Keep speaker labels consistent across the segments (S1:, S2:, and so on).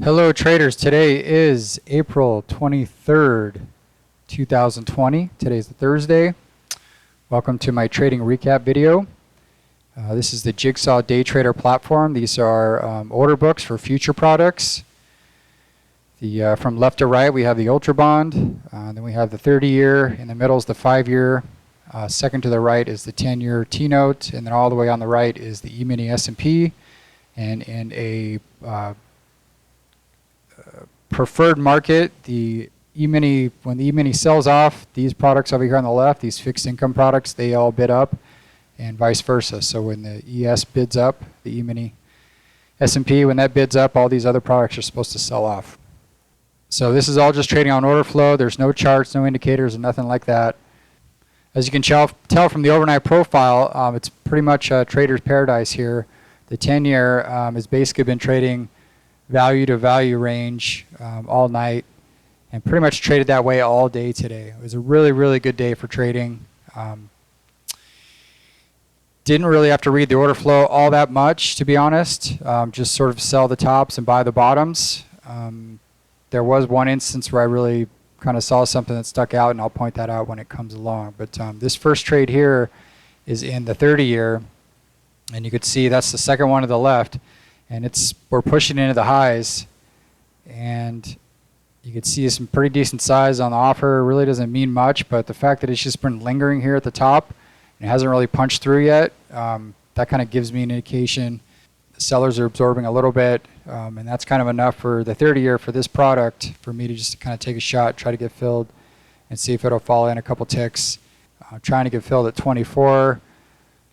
S1: Hello traders, today is April 23rd, 2020. Today's the Thursday. Welcome to my trading recap video. This is the Jigsaw Day Trader platform. These are order books for future products. From left to right we have the Ultra Bond, then we have the 30-year, in the middle is the 5-year, second to the right is the 10-year T-note, and then all the way on the right is the E-mini S&P, and in a preferred market, the E-mini, when the E-mini sells off, these products over here on the left, these fixed income products, they all bid up, and vice versa. So when the ES bids up, the E-mini S&P, when that bids up, all these other products are supposed to sell off. So this is all just trading on order flow. There's no charts, no indicators, and nothing like that. As you can tell from the overnight profile, it's pretty much a trader's paradise here. The 10-year has basically been trading value to value range all night, and pretty much traded that way all day today. It was a really, really good day for trading. Didn't really have to read the order flow all that much, to be honest. Just sort of sell the tops and buy the bottoms. There was one instance where I really kind of saw something that stuck out, and I'll point that out when it comes along. But this first trade here is in the 30-year, and you could see that's the second one to the left. And we're pushing into the highs, and you can see some pretty decent size on the offer. It really doesn't mean much, but the fact that it's just been lingering here at the top and it hasn't really punched through yet, that kind of gives me an indication the sellers are absorbing a little bit, and that's kind of enough for the 30-year for this product for me to just kind of take a shot, try to get filled, and see if it'll fall in a couple ticks. Trying to get filled at 24.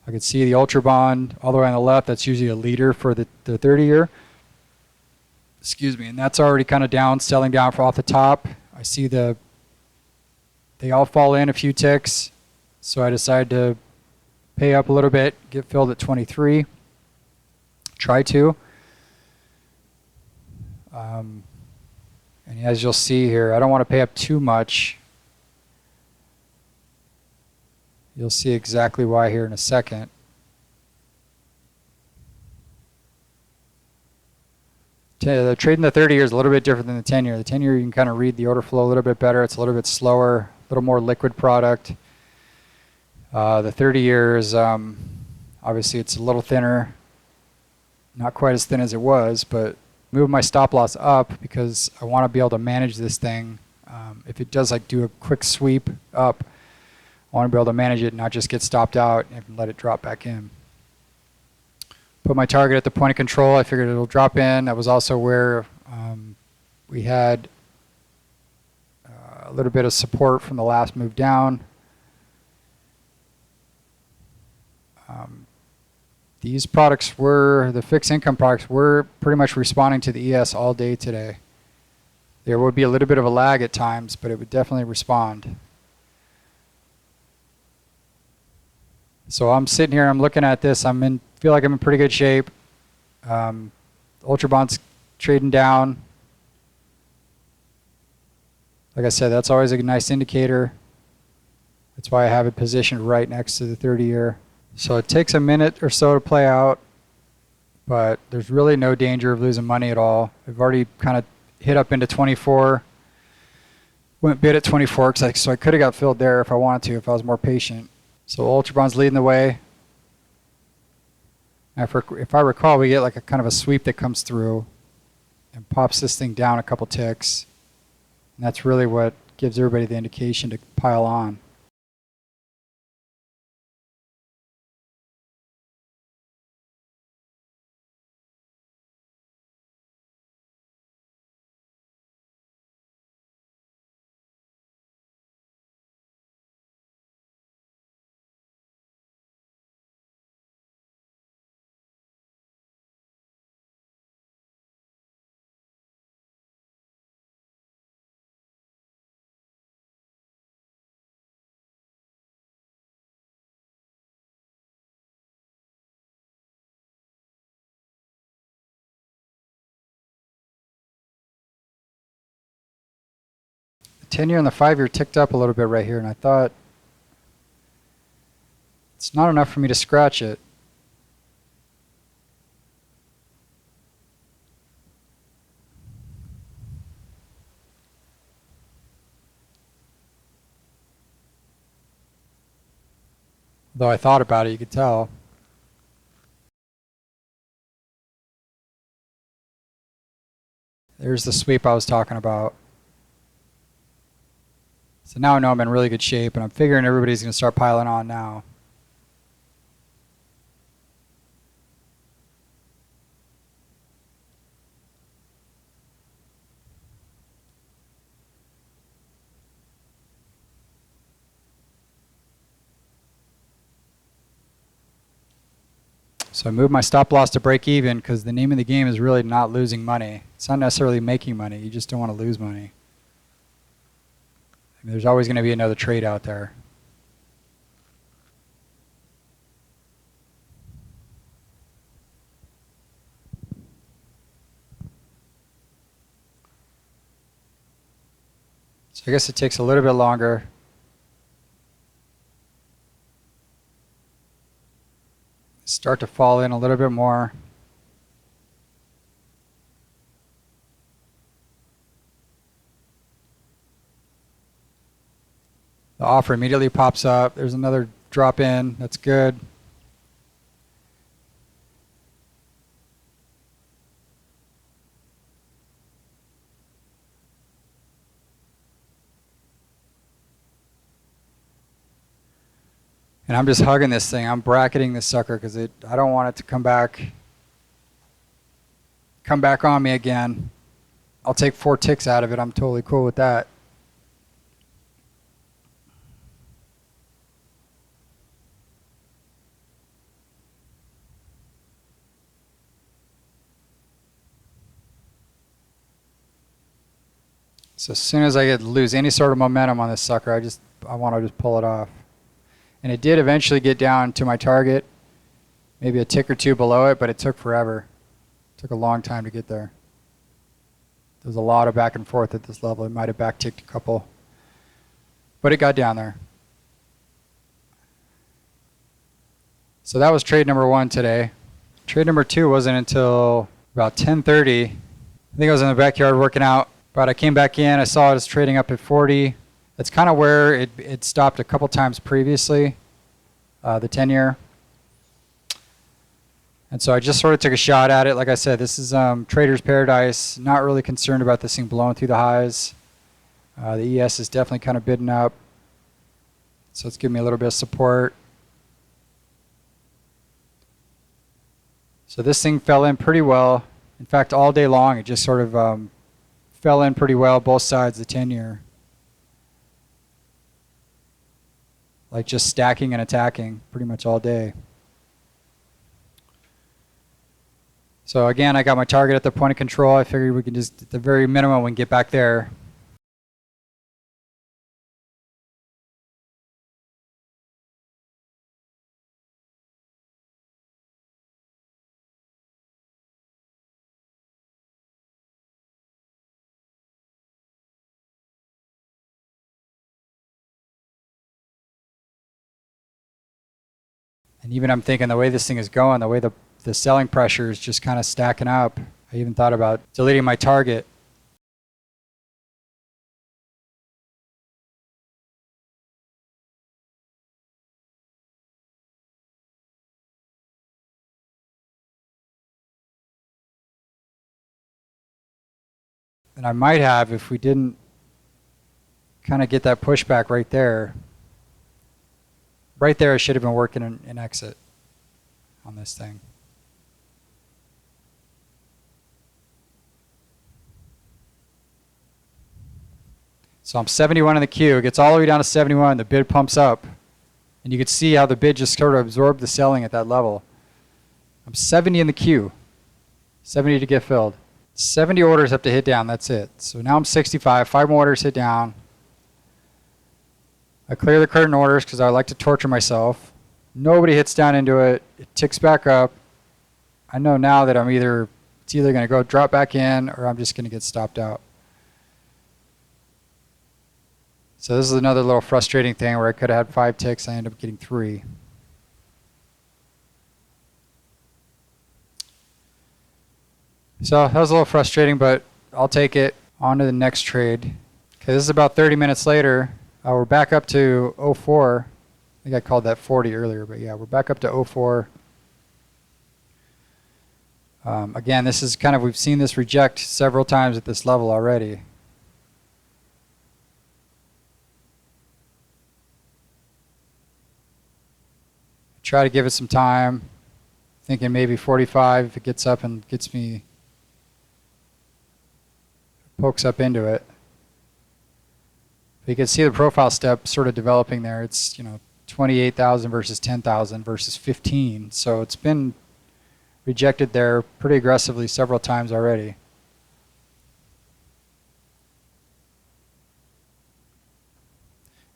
S1: I can see the Ultra Bond all the way on the left. That's usually a leader for the 30-year. Excuse me, and that's already kind of down, selling down off the top. I see they all fall in a few ticks, so I decided to pay up a little bit, get filled at 23. Try to. And as you'll see here, I don't want to pay up too much. You'll see exactly why here in a second. The trade in the 30-year is a little bit different than the 10-year. The 10-year, you can kind of read the order flow a little bit better. It's a little bit slower, a little more liquid product. The 30-year is, obviously it's a little thinner. Not quite as thin as it was, but move my stop loss up because I want to be able to manage this thing. If it does do a quick sweep up, I want to be able to manage it and not just get stopped out and let it drop back in. Put my target at the point of control. I figured it'll drop in. That was also where we had a little bit of support from the last move down. These products the fixed income products were pretty much responding to the ES all day today. There would be a little bit of a lag at times, but it would definitely respond. So I'm sitting here, I'm looking at this, feel like I'm in pretty good shape. Ultra Bond's trading down. Like I said, that's always a nice indicator. That's why I have it positioned right next to the 30-year. So it takes a minute or so to play out, but there's really no danger of losing money at all. I've already kind of hit up into 24. Went bid at 24, so I could have got filled there if I wanted to, if I was more patient. So Ultra Bond's leading the way. If I recall, we get like a kind of a sweep that comes through and pops this thing down a couple ticks. And that's really what gives everybody the indication to pile on. The 10-year and the 5-year ticked up a little bit right here, and I thought it's not enough for me to scratch it. Though I thought about it, you could tell. There's the sweep I was talking about. So now I know I'm in really good shape, and I'm figuring everybody's going to start piling on now. So I moved my stop loss to break even because the name of the game is really not losing money. It's not necessarily making money. You just don't want to lose money. I mean, there's always going to be another trade out there. So I guess it takes a little bit longer. Start to fall in a little bit more. The offer immediately pops up. There's another drop in. That's good. And I'm just hugging this thing. I'm bracketing this sucker because I don't want it to come back on me again. I'll take 4 ticks out of it. I'm totally cool with that. So as soon as I lose any sort of momentum on this sucker, I want to just pull it off. And it did eventually get down to my target, maybe a tick or two below it, but it took forever. It took a long time to get there. There's a lot of back and forth at this level. It might have backticked a couple, but it got down there. So that was trade number 1 today. Trade number 2 wasn't until about 10:30. I think I was in the backyard working out, but I came back in. I saw it was trading up at 40. That's kind of where it stopped a couple times previously, the 10-year. And so I just sort of took a shot at it. Like I said, this is trader's paradise. Not really concerned about this thing blowing through the highs. The ES is definitely kind of bidding up. So it's giving me a little bit of support. So this thing fell in pretty well. In fact, all day long, it just sort of fell in pretty well, both sides, the 10-year. Like just stacking and attacking pretty much all day. So again, I got my target at the point of control. I figured we can just, at the very minimum, we can get back there. And even I'm thinking the way this thing is going, the way the selling pressure is just kind of stacking up. I even thought about deleting my target. And I might have if we didn't kind of get that pushback right there. Right there, I should have been working an exit on this thing. So I'm 71 in the queue. It gets all the way down to 71. The bid pumps up. And you can see how the bid just sort of absorbed the selling at that level. I'm 70 in the queue. 70 to get filled. 70 orders have to hit down. That's it. So now I'm 65. 5 more orders hit down. I clear the curtain orders because I like to torture myself. Nobody hits down into it. It ticks back up. I know now that it's either going to go drop back in or I'm just going to get stopped out. So this is another little frustrating thing where I could have had 5 ticks. I end up getting 3. So that was a little frustrating, but I'll take it. On to the next trade. Okay, this is about 30 minutes later. We're back up to 04. think I called that 40 earlier, but yeah, we're back up to 04. Again, this is kind of, we've seen this reject several times at this level already. Try to give it some time, thinking maybe 45 if it gets up and gets me, pokes up into it. But you can see the profile step sort of developing there. It's, 28,000 versus 10,000 versus 15. So it's been rejected there pretty aggressively several times already.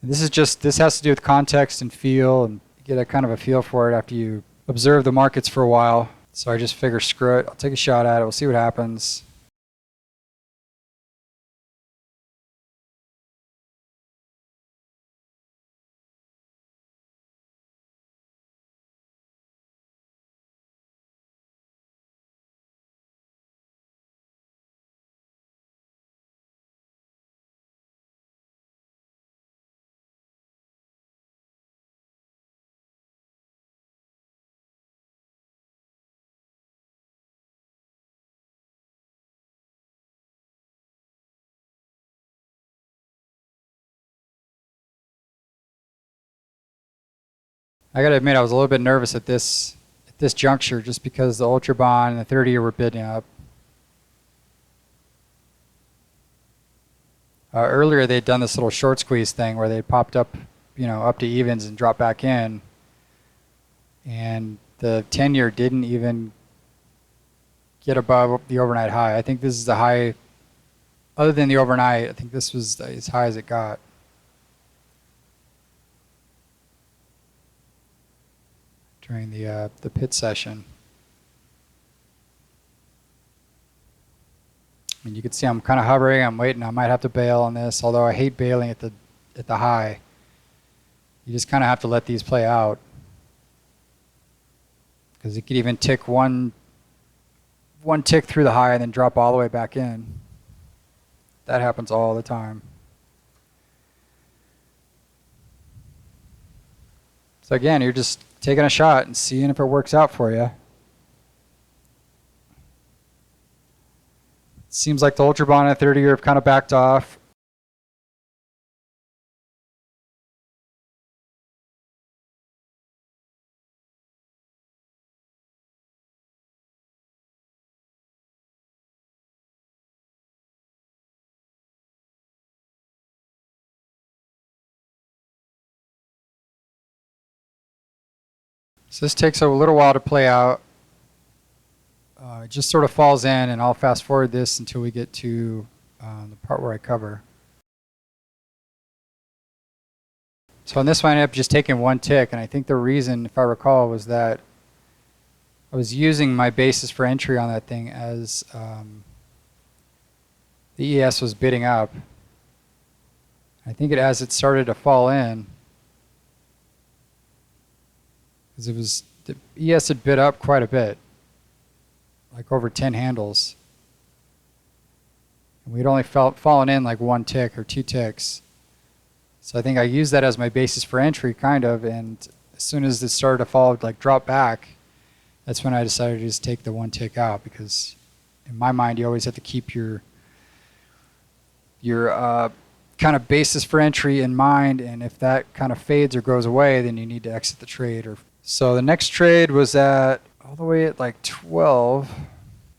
S1: And this has to do with context and feel, and get a kind of a feel for it after you observe the markets for a while. So I just figure, screw it, I'll take a shot at it, we'll see what happens. I gotta admit, I was a little bit nervous at this juncture, just because the Ultra Bond and the 30-year were bidding up. Earlier, they'd done this little short squeeze thing where they popped up, up to evens and dropped back in, and the 10-year didn't even get above the overnight high. I think this is the high, other than the overnight, I think this was as high as it got. During the pit session. And you can see I'm kind of hovering, I'm waiting, I might have to bail on this, although I hate bailing at the high. You just kind of have to let these play out, because it could even tick one tick through the high and then drop all the way back in. That happens all the time. So again, you're just taking a shot and seeing if it works out for you. It seems like the Ultra Bond and 30-year have kind of backed off. So this takes a little while to play out. It just sort of falls in, and I'll fast forward this until we get to the part where I cover. So on this one, I ended up just taking one tick, and I think the reason, if I recall, was that I was using my basis for entry on that thing as the ES was bidding up. I think as it started to fall in, because the ES had bid up quite a bit, like over 10 handles. And we'd only fallen in like one tick or two ticks. So I think I used that as my basis for entry, kind of, and as soon as it started to fall, like drop back, that's when I decided to just take the one tick out, because in my mind, you always have to keep your kind of basis for entry in mind, and if that kind of fades or goes away, then you need to exit the trade. So the next trade was all the way at like 12,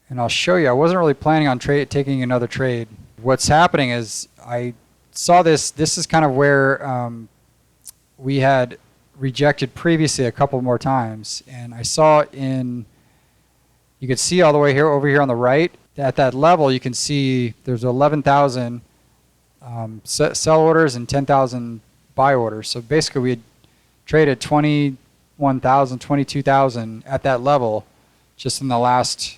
S1: and I'll show you. I wasn't really planning on taking another trade. What's happening is I saw this. This is kind of where we had rejected previously a couple more times, and I saw you could see all the way over here on the right, at that level you can see there's 11,000 sell orders and 10,000 buy orders. So basically we had traded 21,000, 22,000 at that level just in the last,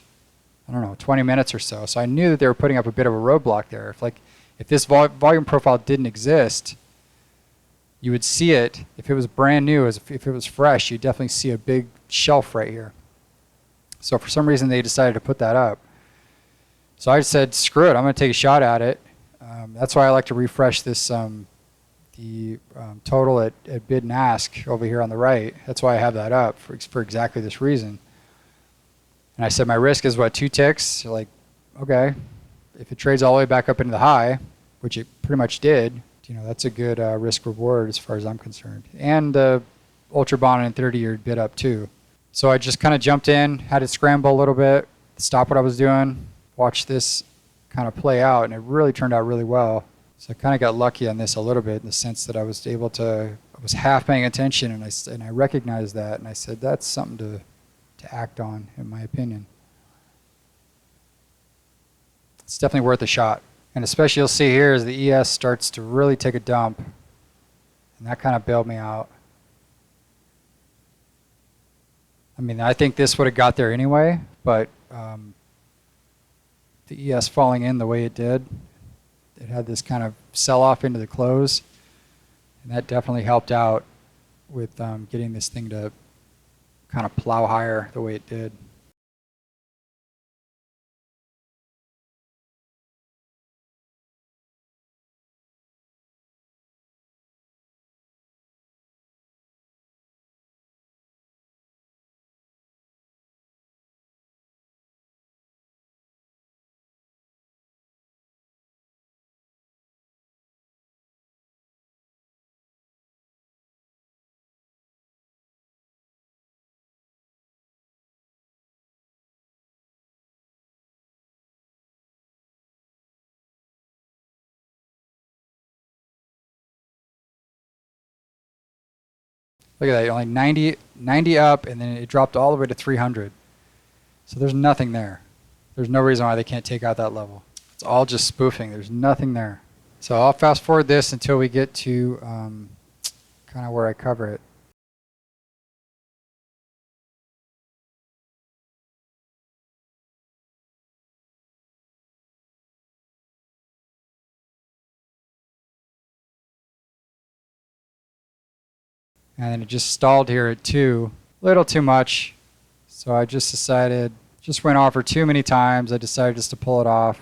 S1: 20 minutes or so. So I knew that they were putting up a bit of a roadblock there. If this volume profile didn't exist, you would see it. If it was brand new, if it was fresh, you'd definitely see a big shelf right here. So for some reason they decided to put that up. So I said, screw it, I'm going to take a shot at it. That's why I like to refresh this the the total at bid and ask over here on the right. That's why I have that up for exactly this reason. And I said my risk is what, 2 ticks? Like, okay, if it trades all the way back up into the high, which it pretty much did, you know, that's a good risk reward as far as I'm concerned. And the Ultra Bond and 30-year bid up too. So I just kind of jumped in, had it scramble a little bit, stop what I was doing, watch this kind of play out, and it really turned out really well. So I kind of got lucky on this a little bit in the sense that I was able to, I was half paying attention, and I recognized that, and I said that's something to act on, in my opinion. It's definitely worth a shot. And especially you'll see here as the ES starts to really take a dump, and that kind of bailed me out. I mean, I think this would have got there anyway, but the ES falling in the way it did, it had this kind of sell-off into the close, and that definitely helped out with getting this thing to kind of plow higher the way it did. Look at that, only 90 up, and then it dropped all the way to 300. So there's nothing there. There's no reason why they can't take out that level. It's all just spoofing. There's nothing there. So I'll fast forward this until we get to kind of where I cover it. And then it just stalled here at 2, a little too much. So I just decided, just went off for too many times. I decided just to pull it off.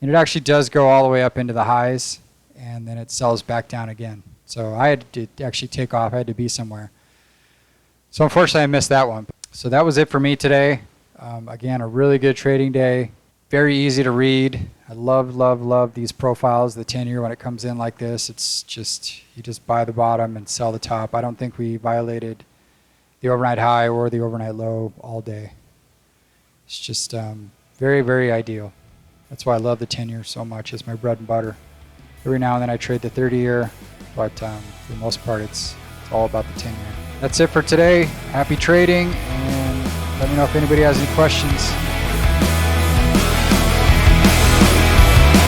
S1: And it actually does go all the way up into the highs, and then it sells back down again. So I had to actually take off. I had to be somewhere. So unfortunately, I missed that one. So that was it for me today. Again, a really good trading day. Very easy to read. I love these profiles, the 10-year when it comes in like this. It's just, you just buy the bottom and sell the top. I don't think we violated the overnight high or the overnight low all day. It's just very ideal. That's why I love the 10-year so much. It's my bread and butter. Every now and then I trade the 30-year, but for the most part it's all about the 10-year. That's it for today. Happy trading, and let me know if anybody has any questions.